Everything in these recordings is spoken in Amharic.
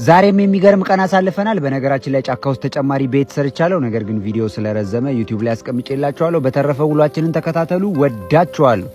ዛሬም የሚገርም ቀን አሳልፈናል። በነገራችን ላይ ጫካ ውስጥ ተጨማሪ ቤት ሰርቻለሁ። ነገር ግን ቪዲዮ ስለረዘመ ዩቲዩብ ላይ አስቀምጬላችኋለሁ። በተረፈ ውሏችንን ተከታተሉ። ወዳችኋለሁ።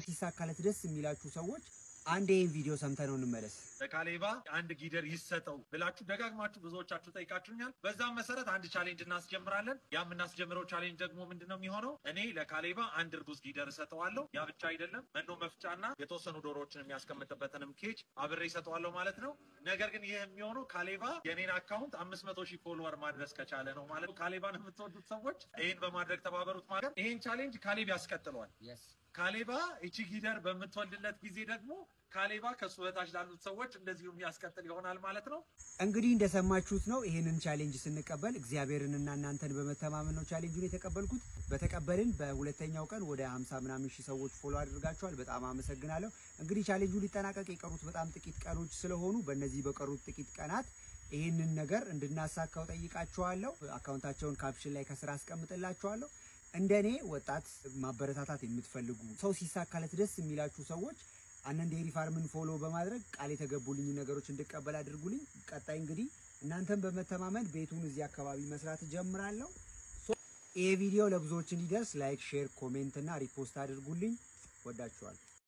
ሲሳካለት ደስ የሚላችሁ ሰዎች አንድ ይሄን ቪዲዮ ሰምተነው እንመለስ። ለካሌባ አንድ ጊደር ይሰጠው ብላችሁ ደጋግማችሁ ብዙዎቻችሁ ጠይቃችሁኛል። በዛም መሰረት አንድ ቻሌንጅ እናስጀምራለን። ያ የምናስጀምረው ቻሌንጅ ደግሞ ምንድነው የሚሆነው? እኔ ለካሌባ አንድ እርጉዝ ጊደር እሰጠዋለሁ። ያ ብቻ አይደለም፣ መኖ መፍጫና የተወሰኑ ዶሮዎችን የሚያስቀምጥበትንም ኬጅ አብሬ እሰጠዋለሁ ማለት ነው። ነገር ግን ይሄ የሚሆነው ካሌባ የኔን አካውንት 500,000 ፎሎወር ማድረስ ከቻለ ነው ማለት ነው። ካሌባን የምትወዱት ሰዎች ይሄን በማድረግ ተባበሩት ማለት። ይሄን ቻሌንጅ ካሌብ ያስቀጥለዋል። ካሌባ እቺ ጊደር በመትወልድለት ጊዜ ደግሞ ካሌባ ከሱ በታች ላሉት ሰዎች እንደዚሁ የሚያስቀጥል ይሆናል ማለት ነው። እንግዲህ እንደሰማችሁት ነው። ይሄንን ቻሌንጅ ስንቀበል እግዚአብሔርንና እናንተን በመተማመን ነው ቻሌንጁን የተቀበልኩት። በተቀበልን በሁለተኛው ቀን ወደ 50 ምናምን ሺህ ሰዎች ፎሎ አድርጋችኋል። በጣም አመሰግናለሁ። እንግዲህ ቻሌንጁ ሊጠናቀቅ የቀሩት በጣም ጥቂት ቀኖች ስለሆኑ በእነዚህ በቀሩት ጥቂት ቀናት ይሄንን ነገር እንድናሳካው ጠይቃችኋለሁ። አካውንታቸውን ካፕሽን ላይ ከስራ አስቀምጥላችኋለሁ። እንደኔ ወጣት ማበረታታት የምትፈልጉ ሰው ሲሳካለት ደስ የሚላችሁ ሰዎች አነን ዴሪ ፋርምን ፎሎ በማድረግ ቃል የተገቡልኝ ነገሮች እንድቀበል አድርጉልኝ። ቀጣይ እንግዲህ እናንተን በመተማመን ቤቱን እዚህ አካባቢ መስራት ጀምራለሁ። ይሄ ቪዲዮ ለብዙዎች እንዲደርስ ላይክ፣ ሼር፣ ኮሜንት እና ሪፖስት አድርጉልኝ። ወዳችኋለሁ።